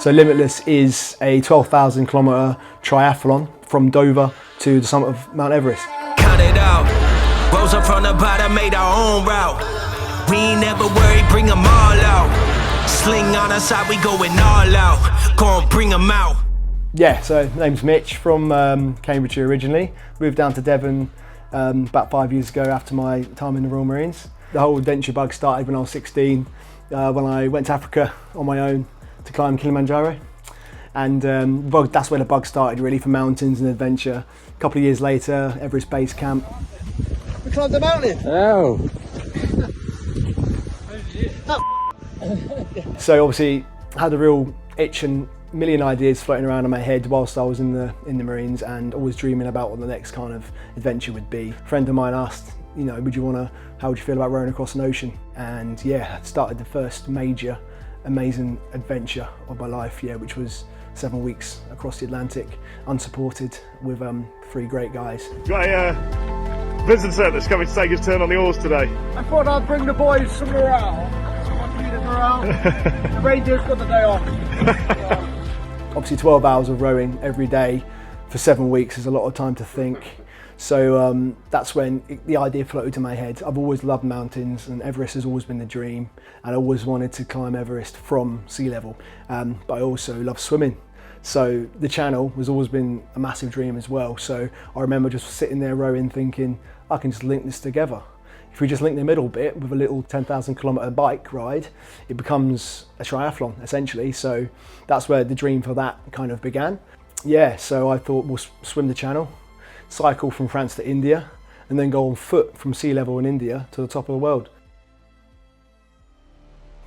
So Limitless is a 12,000 kilometre triathlon from Dover to the summit of Mount Everest. Cut it out. Rose up from the bottom, made our own route. We ain't never worried, bring them all out. Sling on our side, we going all out. Go on, bring them out. Yeah, so name's Mitch, from Cambridgeshire originally. Moved down to Devon about 5 years ago after my time in the Royal Marines. The whole adventure bug started when I was 16, when I went to Africa on my own to climb Kilimanjaro. And that's where the bug started, really, for mountains and adventure. A couple of years later, Everest Base Camp. We climbed the mountain! Oh! So obviously, had a real itch and a million ideas floating around in my head whilst I was in the Marines, and always dreaming about what the next kind of adventure would be. A friend of mine asked, you know, how would you feel about rowing across an ocean? And yeah, I started the first major, amazing adventure of my life, yeah, which was 7 weeks across the Atlantic, unsupported, with 3 great guys. Got a visitor that's coming to take his turn on the oars today. I thought I'd bring the boys some morale. Someone needed morale. The Rangers got the day off. Obviously 12 hours of rowing every day for 7 weeks is a lot of time to think. So that's when the idea floated to my head. I've always loved mountains, and Everest has always been the dream, and I always wanted to climb Everest from sea level, but I also love swimming. So the channel has always been a massive dream as well. So I remember just sitting there rowing thinking, I can just link this together. If we just link the middle bit with a little 10,000 kilometre bike ride, it becomes a triathlon essentially. So that's where the dream for that kind of began. Yeah, so I thought we'll swim the channel, cycle from France to India, and then go on foot from sea level in India to the top of the world.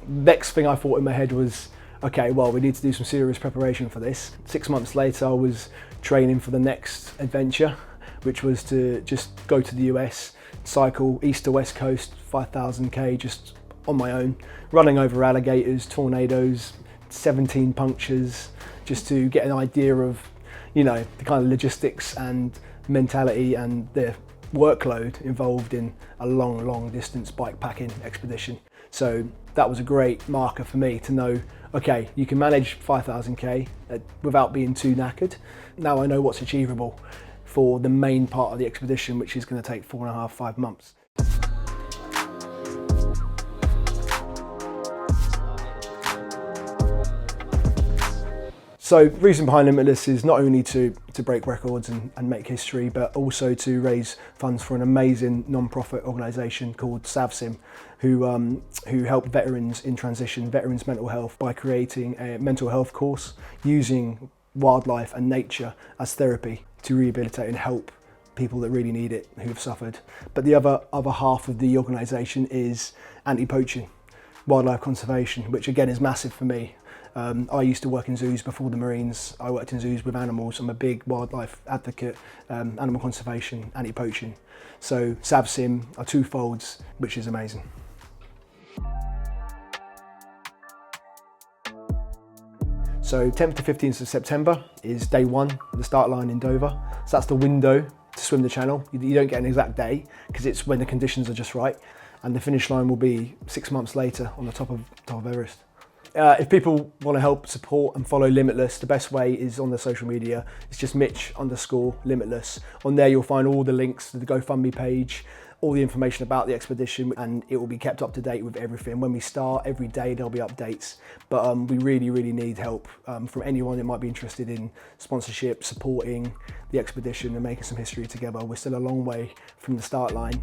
Next thing I thought in my head was, okay, well, we need to do some serious preparation for this. 6 months later, I was training for the next adventure, which was to just go to the US, cycle east to west coast, 5,000k just on my own, running over alligators, tornadoes, 17 punctures, just to get an idea of, you know, the kind of logistics and mentality and the workload involved in a long distance bike packing expedition. So that was a great marker for me to know, okay, you can manage 5,000k without being too knackered. Now I know what's achievable for the main part of the expedition, which is going to take 4.5 to 5 months. So the reason behind Limitless is not only to break records and make history, but also to raise funds for an amazing non-profit organisation called SAVSIM, who help veterans in transition, veterans mental health, by creating a mental health course using wildlife and nature as therapy to rehabilitate and help people that really need it, who have suffered. But the other half of the organisation is anti-poaching, wildlife conservation, which again is massive for me. I used to work in zoos before the Marines. I worked in zoos with animals. I'm a big wildlife advocate, animal conservation, anti-poaching. So SAVSIM are twofolds, which is amazing. So 10th to 15th of September is day 1, the start line in Dover. So that's the window to swim the channel. You don't get an exact day because it's when the conditions are just right. And the finish line will be 6 months later on the top of Everest. If people want to help support and follow Limitless, the best way is on the social media. It's just Mitch_Limitless. On there you'll find all the links to the GoFundMe page, all the information about the expedition, and it will be kept up to date with everything. When we start, every day there'll be updates. But we really need help from anyone that might be interested in sponsorship, supporting the expedition and making some history together. We're still a long way from the start line.